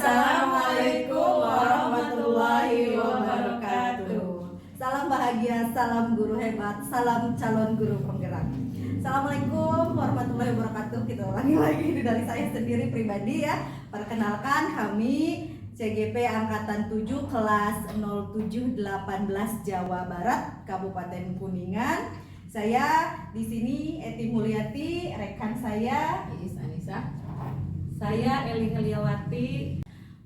Assalamualaikum warahmatullahi wabarakatuh. Salam bahagia, salam guru hebat, salam calon guru penggerak. Assalamualaikum warahmatullahi wabarakatuh. Kita ulangi lagi dari saya sendiri pribadi ya. Perkenalkan, kami CGP Angkatan 7 kelas 0718 Jawa Barat, Kabupaten Kuningan. Saya di sini Eti Mulyati, rekan saya Iis Anissa. Saya Eli Heliawati.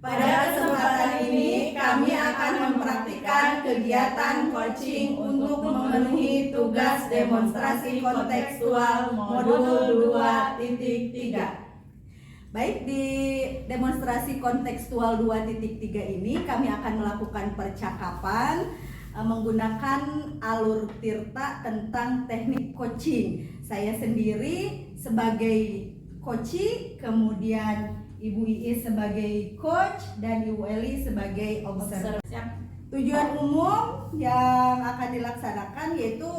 Pada kesempatan ini kami akan mempraktikkan kegiatan coaching untuk memenuhi tugas demonstrasi kontekstual modul 2.3. Baik, di demonstrasi kontekstual 2.3 ini kami akan melakukan percakapan menggunakan alur Tirta tentang teknik coaching. Saya sendiri sebagai coach, kemudian Ibu Iis sebagai coach dan Ibu Eli sebagai observer. Tujuan umum yang akan dilaksanakan yaitu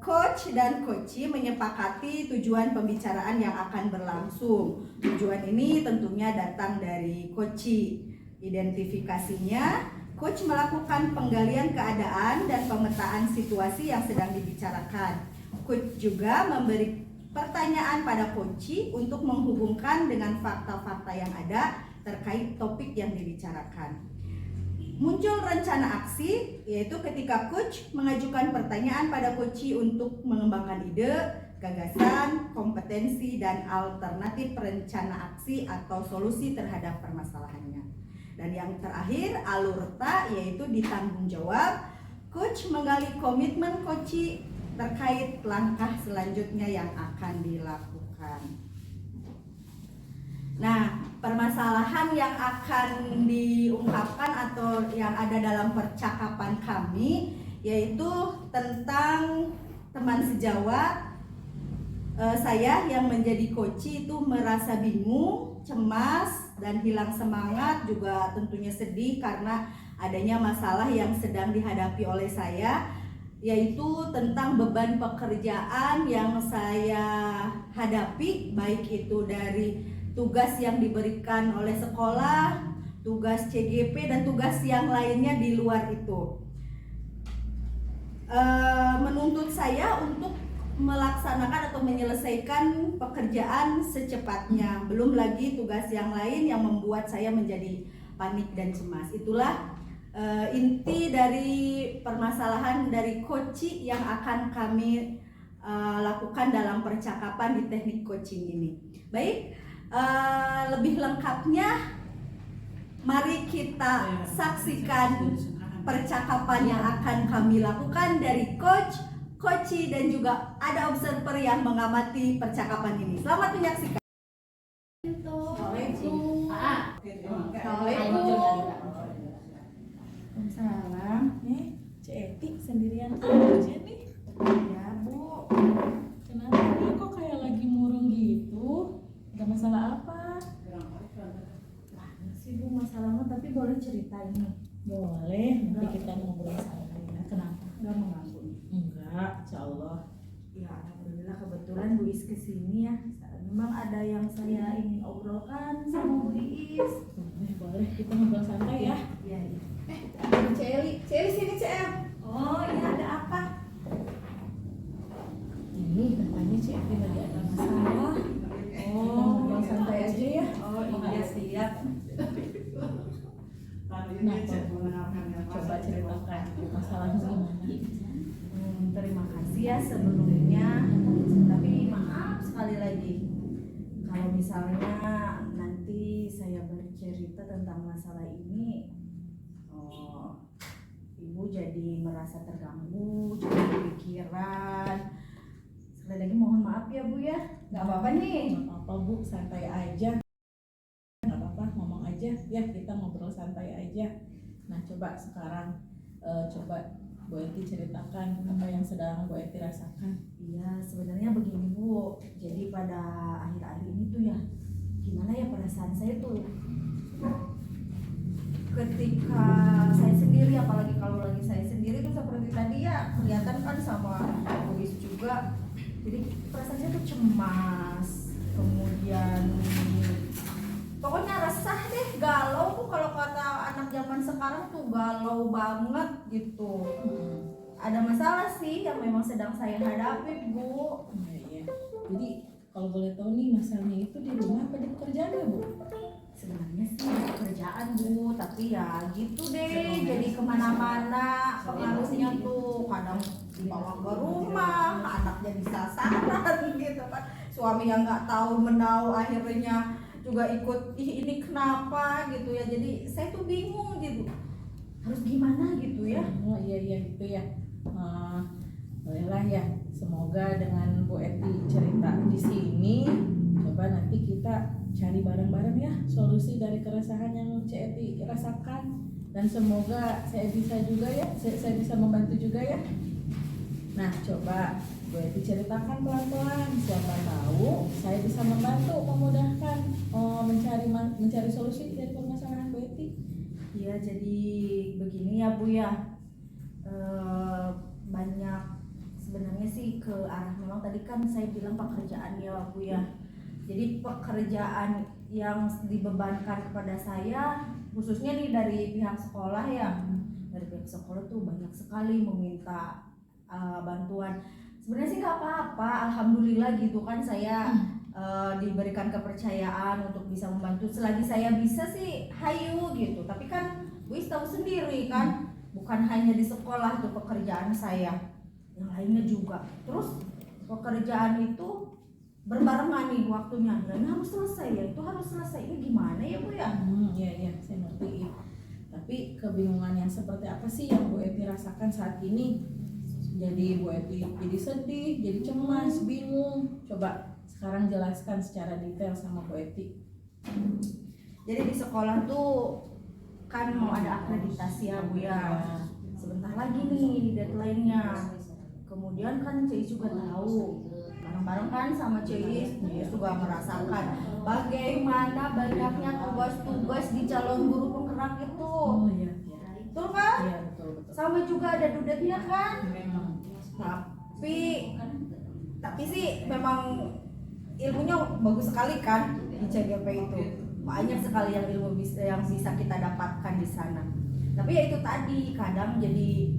coach dan coachee menyepakati tujuan pembicaraan yang akan berlangsung. Tujuan ini tentunya datang dari coachee. Identifikasinya, coach melakukan penggalian keadaan dan pemetaan situasi yang sedang dibicarakan. Coach juga memberi pertanyaan pada coachee untuk menghubungkan dengan fakta-fakta yang ada terkait topik yang dibicarakan. Muncul rencana aksi, yaitu ketika coach mengajukan pertanyaan pada coachee untuk mengembangkan ide, gagasan, kompetensi, dan alternatif rencana aksi atau solusi terhadap permasalahannya. Dan yang terakhir, alurta, yaitu ditanggung jawab. Coach menggali komitmen coachee terkait langkah selanjutnya yang akan dilakukan. Nah, permasalahan yang akan diungkapkan atau yang ada dalam percakapan kami yaitu tentang teman sejawat saya yang menjadi coachee itu merasa bingung, cemas, dan hilang semangat, juga tentunya sedih karena adanya masalah yang sedang dihadapi oleh saya, yaitu tentang beban pekerjaan yang saya hadapi, baik itu dari tugas yang diberikan oleh sekolah, tugas CGP, dan tugas yang lainnya di luar itu. Menuntut saya untuk melaksanakan atau menyelesaikan pekerjaan secepatnya. Belum lagi tugas yang lain yang membuat saya menjadi panik dan cemas. Itulah inti dari permasalahan dari coaching yang akan kami lakukan dalam percakapan di teknik coaching ini. Baik, lebih lengkapnya mari kita saksikan percakapan yang akan kami lakukan dari coach, coachee, dan juga ada observer yang mengamati percakapan ini. Selamat menyaksikan. Assalamualaikum. Salam, Cek Eti sendirian aja nih. Ya Bu, Kenapa nih kok kayak lagi murung gitu? Ada masalah apa? banyak sih Bu masalahnya, tapi boleh ceritain nih. Boleh, nanti kita ngobrol santai. Kenapa? Enggak mengganggu nih. Enggak, insya Allah. Ya alhamdulillah kebetulan Bu Is kesini ya. Memang ada yang saya ingin obrolkan sama Bu Is. Boleh, kita ngobrol santai ya. Iya. Celi sini Cel. Oh iya, ada apa? Ini katanya Cek Eti lagi ada masalah. Kita Oh, ngobrol santai aja ya. Oh iya siap. Coba ceritakan masalahnya gimana. Terima kasih ya sebelumnya. Tapi maaf sekali lagi kalau misalnya nanti saya bercerita tentang masalah ini, Ibu jadi merasa terganggu, jadi kepikiran. Sekali lagi mohon maaf ya Bu ya. Gak apa-apa nih. Nggak apa-apa Bu, santai aja. Nggak apa-apa, ngomong aja ya, kita ngobrol santai aja. Nah coba sekarang coba Bu Eti ceritakan apa yang sedang Bu Eti rasakan. Iya, sebenarnya begini Bu. Jadi pada akhir-akhir ini tuh ya, gimana ya perasaan saya tuh ketika saya sendiri, apalagi kalau lagi saya sendiri tuh seperti tadi ya, kelihatan kan sama Boris juga. Jadi perasaan saya tuh cemas, kemudian pokoknya resah zaman sekarang tuh galau banget gitu. Ada masalah sih yang memang sedang saya hadapi, Bu. Iya. Jadi kalau boleh tahu nih masalahnya itu di rumah apa di pekerjaan ya, Bu? Sebenarnya sih pekerjaan, Bu, tapi ya gitu deh, jadi kemana-mana pengaruhnya tuh kadang dibawa ke rumah, anak jadi sasaran gitu kan, suami yang nggak tahu menau akhirnya juga ikut, ih ini kenapa gitu ya, jadi saya tuh bingung gitu, harus gimana gitu ya. Oh iya gitu ya. Bolehlah ya. Semoga dengan Bu Eti cerita di sini, coba nanti kita cari bareng-bareng ya solusi dari keresahan yang Cik Eti rasakan, dan semoga saya bisa juga ya, saya bisa membantu juga ya. Nah coba Bu Eti ceritakan pelan-pelan, siapa tahu saya bisa membantu memudahkan mencari solusi dari permasalahan Bu Eti. Iya, jadi begini ya Bu ya, banyak sebenarnya sih ke arah, memang tadi kan saya bilang pekerjaan ya Bu ya. Jadi pekerjaan yang dibebankan kepada saya khususnya nih dari pihak sekolah ya. Dari pihak sekolah tuh banyak sekali meminta bantuan. Sebenarnya sih nggak apa-apa, alhamdulillah gitu kan, saya diberikan kepercayaan untuk bisa membantu selagi saya bisa sih, hayu gitu. Tapi kan Bu tahu sendiri kan, bukan hanya di sekolah tuh pekerjaan saya, yang lainnya juga. Terus pekerjaan itu berbarengan nih waktunya, ya ini harus selesai, ya itu harus selesai, ini gimana ya Bu ya? Iya saya ngerti. Tapi kebingungan yang seperti apa sih yang Bu Eti rasakan saat ini? Jadi Bu Eti jadi sedih, jadi cemas, bingung. Coba sekarang jelaskan secara detail sama Bu Eti. Jadi di sekolah tuh kan mau ada akreditasi ya Bu ya, sebentar lagi nih deadline-nya. Kemudian kan Cis juga tahu, bareng-bareng kan sama Cis juga merasakan bagaimana banyaknya tugas-tugas di calon guru penggerak itu. Oh iya. Betul kan? Iya betul. Sama juga ada dudetnya kan? Memang. Tapi sih memang ilmunya bagus sekali kan di CGP itu. Banyak sekali yang bisa kita dapatkan di sana. Tapi ya itu tadi, kadang jadi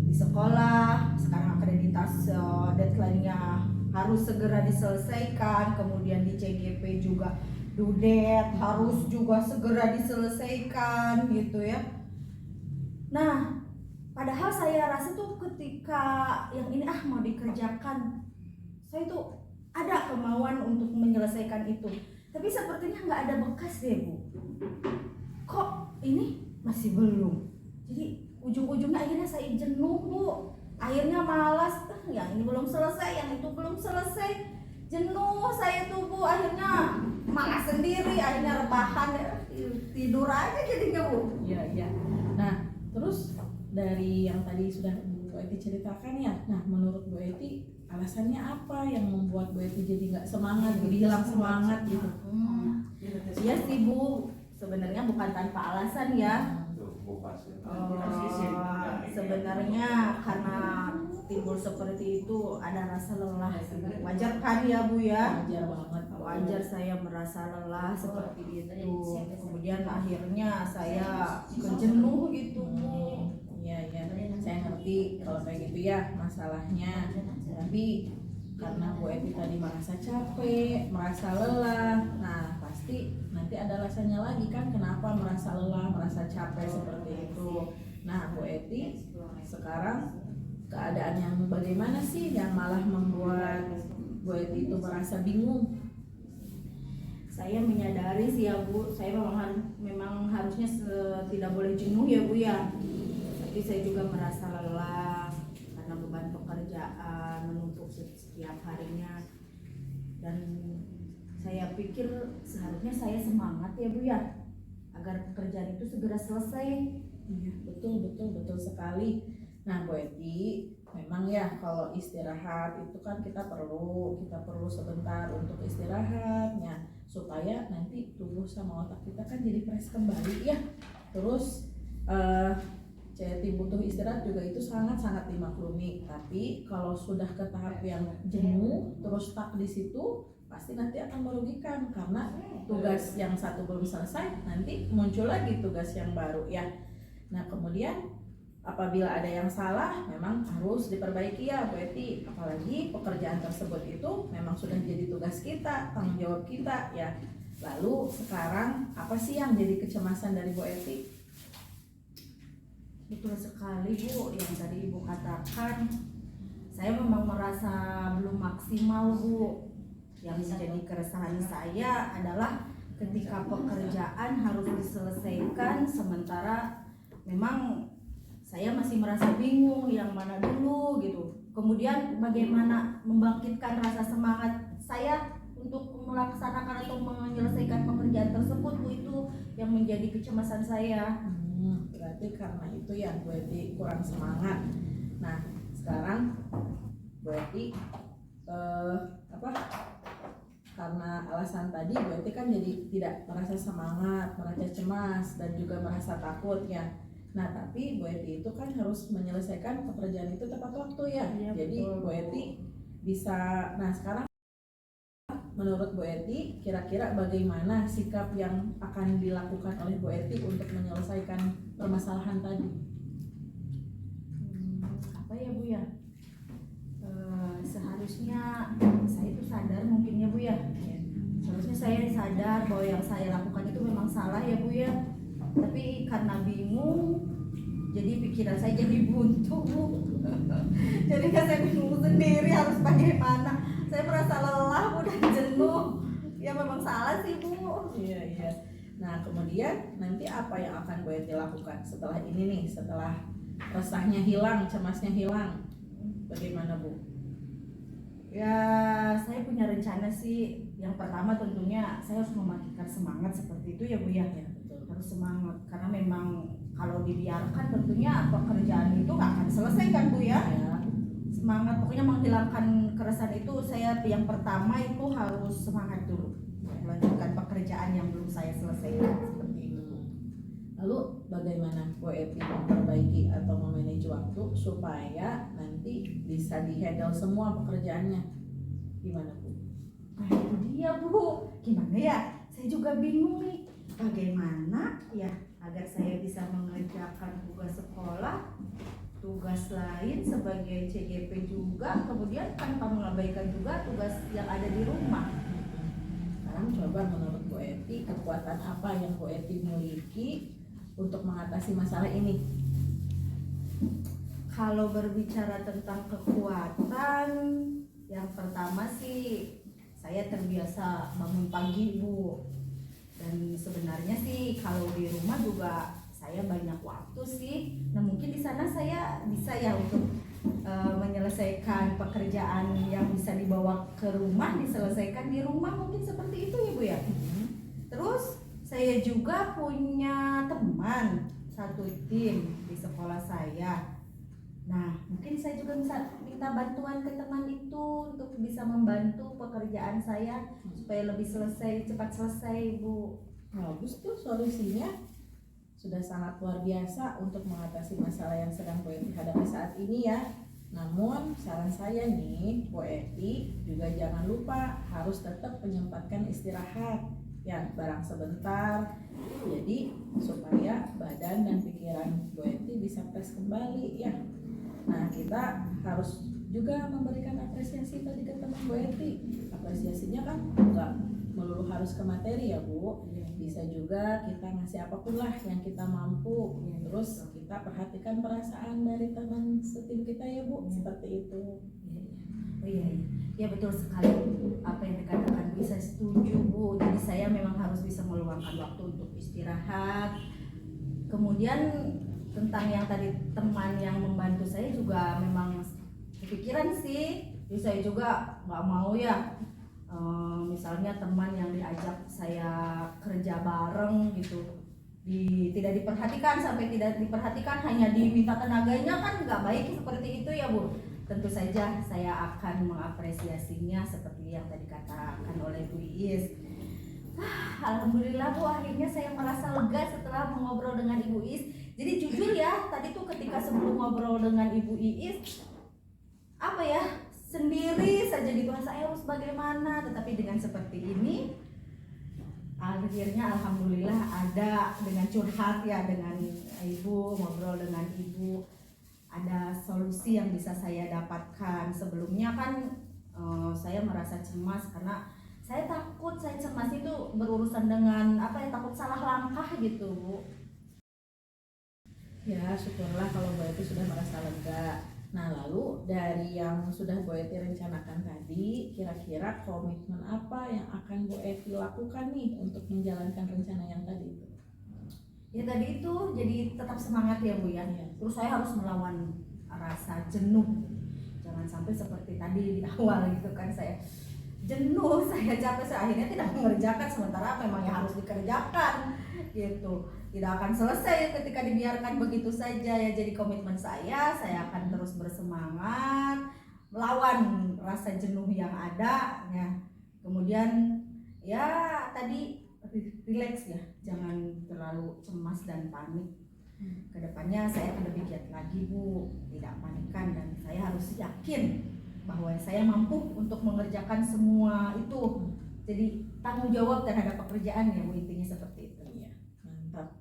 di sekolah sekarang akreditasi deadline-nya harus segera diselesaikan, kemudian di CGP juga dudet harus juga segera diselesaikan gitu ya. Nah, padahal saya rasa tuh ketika yang ini mau dikerjakan, saya tuh ada kemauan untuk menyelesaikan itu. Tapi sepertinya nggak ada bekas deh Bu. Kok ini masih belum? Jadi ujung-ujungnya akhirnya saya jenuh Bu. Akhirnya malas, yang ini belum selesai, yang itu belum selesai. Jenuh saya tuh Bu, akhirnya malas sendiri, akhirnya rebahan, tidur aja jadinya Bu. Iya. Nah, terus dari yang tadi sudah Bu Eti ceritakan ya, nah menurut Bu Eti alasannya apa yang membuat Bu Eti jadi nggak semangat, jadi hilang semangat gitu? Iya sih Bu, sebenarnya bukan tanpa alasan ya. Sebenarnya karena timbul seperti itu ada rasa lelah. Wajar kan ya Bu ya? Wajar banget. Wajar saya merasa lelah seperti itu. Kemudian akhirnya saya kejenuh gitu Bu. Iya, saya ngerti kalau kayak gitu ya masalahnya. Tapi karena Bu Eti tadi merasa capek, merasa lelah, nah pasti nanti ada alasannya lagi kan kenapa merasa lelah, merasa capek seperti itu. Nah Bu Eti sekarang keadaan yang bagaimana sih yang malah membuat Bu Eti itu merasa bingung? Saya menyadari sih ya Bu, saya memang harusnya tidak boleh jenuh ya Bu ya. Tapi saya juga merasa lelah karena beban pekerjaan menumpuk setiap harinya. Dan saya pikir seharusnya saya semangat ya Bu ya, agar pekerjaan itu segera selesai. Iya, betul sekali. Nah, Bu Eti, memang ya kalau istirahat itu kan kita perlu sebentar untuk istirahatnya supaya nanti tubuh sama otak kita kan jadi fresh kembali ya. Terus Ceti butuh istirahat juga itu sangat dimaklumi. Tapi kalau sudah ke tahap yang jenuh terus stuck di situ, pasti nanti akan merugikan karena tugas yang satu belum selesai, nanti muncul lagi tugas yang baru ya. Nah kemudian apabila ada yang salah memang harus diperbaiki ya Bu Eti, apalagi pekerjaan tersebut itu memang sudah jadi tugas kita, tanggung jawab kita ya. Lalu sekarang apa sih yang jadi kecemasan dari Bu Eti? Betul sekali Bu, yang tadi Ibu katakan, saya memang merasa belum maksimal Bu. Yang menjadi keresahan saya adalah ketika pekerjaan harus diselesaikan, sementara memang saya masih merasa bingung yang mana dulu gitu. Kemudian bagaimana membangkitkan rasa semangat saya untuk melaksanakan atau menyelesaikan pekerjaan tersebut Bu, itu yang menjadi kecemasan saya. Berarti karena itu ya Bu Eti kurang semangat. Nah sekarang Bu Eti karena alasan tadi Bu Eti kan jadi tidak merasa semangat, merasa cemas dan juga merasa takut ya. Nah tapi Bu Eti itu kan harus menyelesaikan pekerjaan itu tepat waktu ya. Iya, Jadi betul, Bu Eti bisa. Nah sekarang menurut Bu Eti kira-kira bagaimana sikap yang akan dilakukan oleh Bu Eti untuk menyelesaikan permasalahan tadi? Apa ya Bu ya? Seharusnya saya itu sadar mungkin ya Bu ya. Seharusnya saya sadar bahwa yang saya lakukan itu memang salah ya Bu ya. Tapi karena bingung, jadi pikiran saya jadi buntu Bu. Jadi kan saya bingung sendiri harus bagaimana. Saya merasa lelah Bu dan jenuh. Ya memang salah sih Bu. Iya. Nah kemudian nanti apa yang akan Bu Eti lakukan setelah ini nih, setelah resahnya hilang, cemasnya hilang, bagaimana Bu? Ya saya punya rencana sih. Yang pertama tentunya saya harus membangkitkan semangat seperti itu ya Bu ya. Ya betul. Harus semangat karena memang kalau dibiarkan tentunya pekerjaan itu nggak akan selesai kan Bu ya. Ya. Semangat pokoknya menghilangkan keresahan itu, saya yang pertama itu harus semangat dulu melanjutkan pekerjaan yang belum saya selesaikan seperti itu. Lalu bagaimana Bu Eti memperbaiki atau memanage waktu supaya nanti bisa dihandle semua pekerjaannya? Gimana Bu? Nah itu dia Bu, gimana ya? Saya juga bingung nih, bagaimana ya agar saya bisa mengerjakan tugas sekolah, tugas lain sebagai CGP juga, kemudian tanpa mengabaikan juga tugas yang ada di rumah. Sekarang coba menurut Bu Eti kekuatan apa yang Bu Eti miliki untuk mengatasi masalah ini? Kalau berbicara tentang kekuatan, yang pertama sih saya terbiasa bangun pagi Bu. Dan sebenarnya sih kalau di rumah juga saya banyak waktu sih. Nah mungkin di sana saya bisa ya untuk menyelesaikan pekerjaan yang bisa dibawa ke rumah diselesaikan di rumah, mungkin seperti itu ya Bu ya. Terus saya juga punya teman satu tim di sekolah saya. Nah mungkin saya juga bisa minta bantuan ke teman itu untuk bisa membantu pekerjaan saya supaya lebih cepat selesai Bu. Bagus tuh solusinya. Sudah sangat luar biasa untuk mengatasi masalah yang sedang Bu Eti hadapi saat ini ya. Namun saran saya nih Bu Eti juga jangan lupa harus tetap menyempatkan istirahat ya, barang sebentar. Jadi supaya badan dan pikiran Bu Eti bisa fresh kembali ya. Nah kita harus juga memberikan apresiasi tadi ke teman Bu Eti. Apresiasinya kan enggak melulu harus ke materi ya Bu. Bisa juga kita ngasih apapun lah yang kita mampu. Terus kita perhatikan perasaan dari teman setim kita ya Bu, seperti itu. Oh iya, ya betul sekali apa yang dikatakan Bu, saya setuju Bu. Jadi saya memang harus bisa meluangkan waktu untuk istirahat. Kemudian tentang yang tadi teman yang membantu saya juga memang kepikiran sih. Jadi saya juga nggak mau ya. Misalnya teman yang diajak saya kerja bareng gitu tidak diperhatikan, sampai tidak diperhatikan hanya diminta tenaganya, kan nggak baik seperti itu ya Bu. Tentu saja saya akan mengapresiasinya seperti yang tadi katakan oleh Bu Iis. Alhamdulillah Bu, akhirnya saya merasa lega setelah mengobrol dengan Ibu Iis. Jadi jujur ya, tadi tuh ketika sebelum ngobrol dengan Ibu Iis, apa ya, sendiri saja gitu, saya harus bagaimana. Tetapi dengan seperti ini akhirnya alhamdulillah ada, dengan curhat ya dengan ibu, ngobrol dengan ibu, ada solusi yang bisa saya dapatkan. Sebelumnya kan saya merasa cemas karena saya takut, saya cemas itu berurusan dengan apa ya, takut salah langkah gitu Bu. Ya, syukurlah kalau Bu Eti sudah merasa lega. Nah, lalu dari yang sudah Bu Eti rencanakan tadi, kira-kira komitmen apa yang akan Bu Eti lakukan nih untuk menjalankan rencana yang tadi itu? Ya tadi itu jadi tetap semangat ya Bu ya. Iya. Terus saya harus melawan rasa jenuh. Jangan sampai seperti tadi di awal gitu kan, saya jenuh, saya capek, saya akhirnya tidak mengerjakan sementara memang yang harus dikerjakan gitu. Tidak akan selesai ketika dibiarkan begitu saja ya. Jadi komitmen saya akan terus bersemangat melawan rasa jenuh yang ada ya. Kemudian ya tadi relax ya, jangan terlalu cemas dan panik. Kedepannya saya akan lebih giat lagi Bu, tidak panikan, dan saya harus yakin bahwa saya mampu untuk mengerjakan semua itu. Jadi tanggung jawab terhadap pekerjaan ya Bu, intinya seperti itu. Iya, mantap.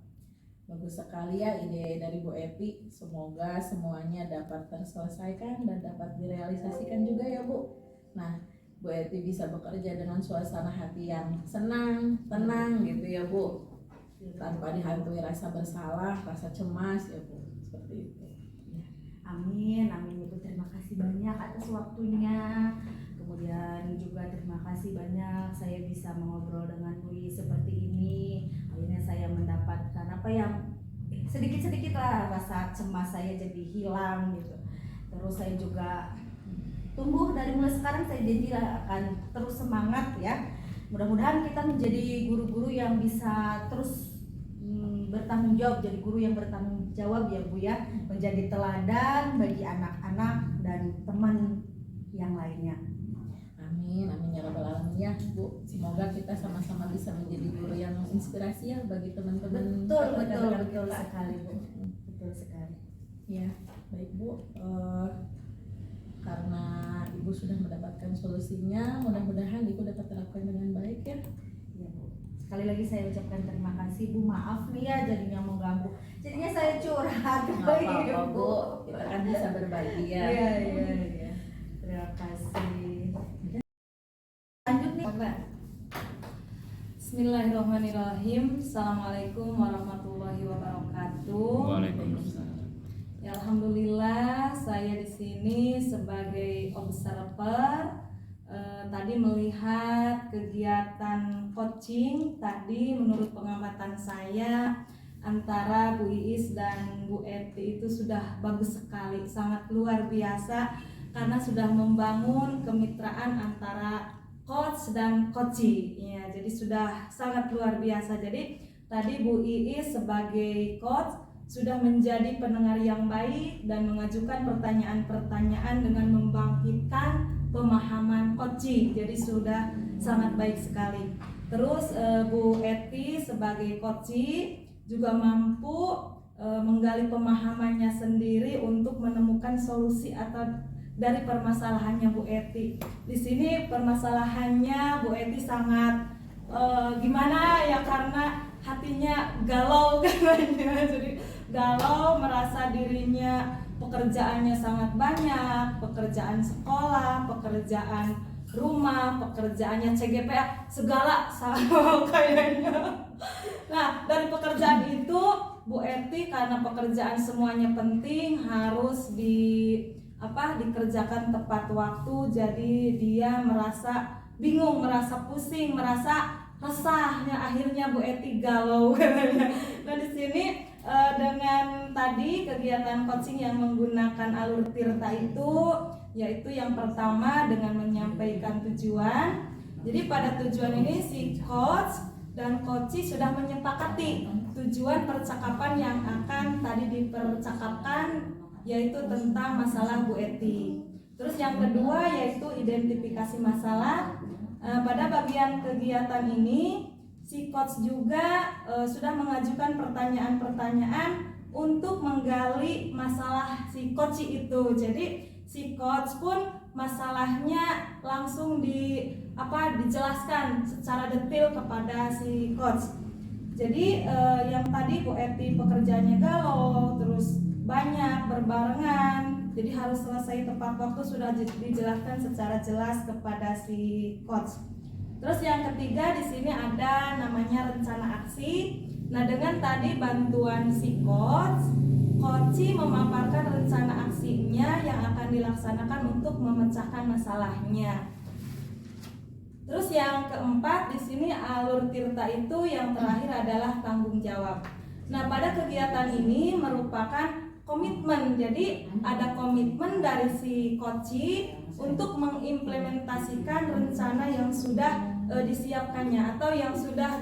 Bagus sekali ya ide dari Bu Eti. Semoga semuanya dapat terselesaikan dan dapat direalisasikan juga ya Bu. Nah, Bu Eti bisa bekerja dengan suasana hati yang senang, tenang gitu ya Bu, tanpa dihantui rasa bersalah, rasa cemas ya Bu, seperti itu. Amin, amin Ibu, terima kasih banyak atas waktunya. Kemudian juga terima kasih banyak saya bisa mengobrol dengan Bu I seperti ini. Akhirnya saya mendapatkan apa yang sedikit-sedikit lah rasa cemas saya jadi hilang gitu. Terus saya juga tumbuh dari mulai sekarang, saya janji akan terus semangat ya. Mudah-mudahan kita menjadi guru-guru yang bisa terus bertanggung jawab, jadi guru yang bertanggung jawab ya Bu ya, menjadi teladan bagi anak-anak dan teman yang lainnya. Amin, amin ya rabbal alamin ya Bu. Semoga kita sama-sama bisa menjadi guru yang menginspirasi ya bagi teman-teman. Betul sekali Bu, betul sekali. Ya, baik Bu. Karena Ibu sudah mendapatkan solusinya, mudah-mudahan Ibu dapat terapkan dengan baik ya. Ya Bu. Sekali lagi saya ucapkan terima kasih Bu, maaf nih ya jadinya mengganggu. Jadinya saya curhat. Nggak apa-apa Bu, kita kan bisa berbagi ya. Iya. Terima kasih. Lanjut nih. Bismillahirrahmanirrahim. Assalamualaikum warahmatullahi wabarakatuh. Waalaikumsalam. Ya, alhamdulillah saya di sini sebagai observer. Tadi melihat kegiatan coaching tadi, menurut pengamatan saya antara Bu Iis dan Bu Eti itu sudah bagus sekali, sangat luar biasa karena sudah membangun kemitraan antara coach dan coachee ya, jadi sudah sangat luar biasa. Jadi tadi Bu Iis sebagai coach sudah menjadi pendengar yang baik dan mengajukan pertanyaan-pertanyaan dengan membangkitkan pemahaman coaching, jadi sudah sangat baik sekali. Terus Bu Eti sebagai coachee juga mampu menggali pemahamannya sendiri untuk menemukan solusi atau dari permasalahannya Bu Eti. Di sini permasalahannya Bu Eti sangat gimana ya, karena hatinya galau katanya. Jadi galau, merasa dirinya pekerjaannya sangat banyak, pekerjaan sekolah, pekerjaan rumah, pekerjaannya CGPA, segala sama kayaknya. Nah, dari pekerjaan itu Bu Eti karena pekerjaan semuanya penting harus dikerjakan tepat waktu, jadi dia merasa bingung, merasa pusing, merasa resahnya, akhirnya Bu Eti galau. Nah, di sini dengan tadi kegiatan coaching yang menggunakan alur tirta itu, yaitu yang pertama dengan menyampaikan tujuan. Jadi pada tujuan ini si coach dan coachee sudah menyepakati tujuan percakapan yang akan tadi dipercakapkan, yaitu tentang masalah Bu Eti. Terus yang kedua yaitu identifikasi masalah. Pada bagian kegiatan ini si coach juga sudah mengajukan pertanyaan-pertanyaan untuk menggali masalah si coachee itu. Jadi si coach pun masalahnya langsung dijelaskan secara detail kepada si coach. Jadi yang tadi Bu Eti pekerjaannya galau, terus banyak berbarengan, jadi harus selesai tepat waktu, sudah dijelaskan secara jelas kepada si coach. Terus yang ketiga di sini ada namanya rencana aksi. Nah, dengan tadi bantuan si coach memaparkan rencana aksinya yang akan dilaksanakan untuk memecahkan masalahnya. Terus yang keempat di sini alur tirta itu yang terakhir adalah tanggung jawab. Nah, pada kegiatan ini merupakan komitmen. Jadi ada komitmen dari si coach untuk mengimplementasikan rencana yang sudah disiapkannya atau yang sudah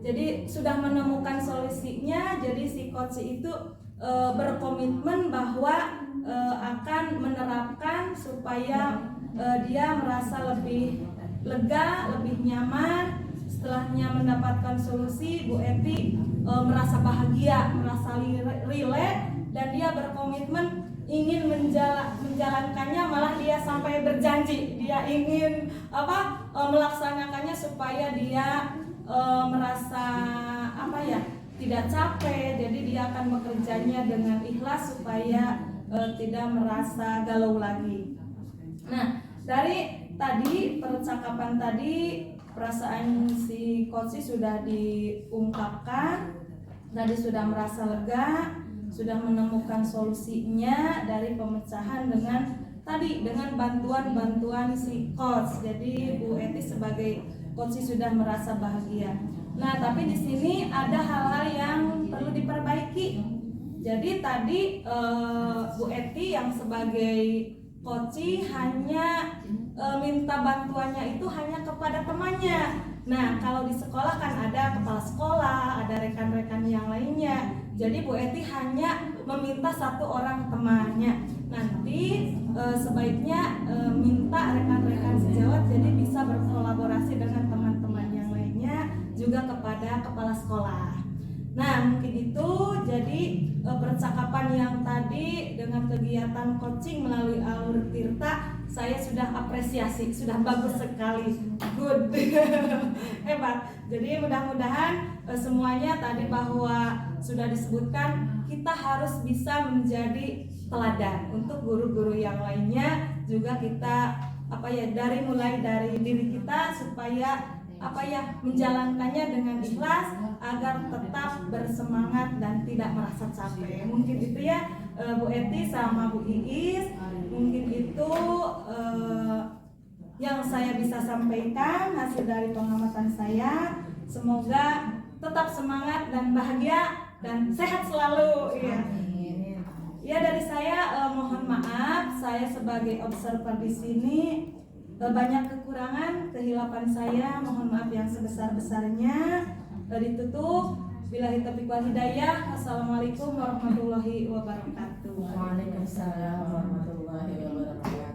jadi sudah menemukan solusinya. Jadi si coach itu berkomitmen bahwa akan menerapkan supaya dia merasa lebih lega, lebih nyaman. Setelahnya mendapatkan solusi, Bu Eti merasa bahagia, merasa rileks, dan dia berkomitmen ingin menjalankannya, malah dia sampai berjanji dia ingin melaksanakannya supaya dia merasa tidak capek. Jadi dia akan bekerjanya dengan ikhlas supaya tidak merasa galau lagi. Nah, dari tadi percakapan tadi, perasaan si coach sudah diungkapkan. Tadi sudah merasa lega, sudah menemukan solusinya dari pemecahan dengan bantuan si coach. Jadi Bu Eti sebagai coach sudah merasa bahagia. Nah, tapi di sini ada hal-hal yang perlu diperbaiki. Jadi tadi Bu Eti yang sebagai coach hanya minta bantuannya itu hanya kepada temannya. Nah, kalau di sekolah kan ada kepala sekolah, ada rekan-rekan yang lainnya. Jadi Bu Eti hanya meminta satu orang temannya. Nanti sebaiknya minta rekan-rekan sejawat, jadi bisa berkolaborasi dengan teman-teman yang lainnya, juga kepada kepala sekolah. Nah, mungkin itu jadi percakapan yang tadi dengan kegiatan coaching melalui alur tirta, saya sudah apresiasi, sudah bagus sekali, good, hebat. Jadi mudah-mudahan semuanya tadi bahwa sudah disebutkan, kita harus bisa menjadi teladan untuk guru-guru yang lainnya. Juga kita mulai dari diri kita supaya menjalankannya dengan ikhlas agar tetap bersemangat dan tidak merasa capek. Mungkin itu ya Bu Eti sama Bu Iis, mungkin itu yang saya bisa sampaikan hasil dari pengamatan saya. Semoga tetap semangat dan bahagia dan sehat selalu ya. Ya, dari saya mohon maaf, saya sebagai observer di sini banyak kekurangan, kehilapan saya, mohon maaf yang sebesar-besarnya. Ditutup. Billahi taufiq wal hidayah. Assalamualaikum warahmatullahi wabarakatuh. Waalaikumsalam warahmatullahi wabarakatuh.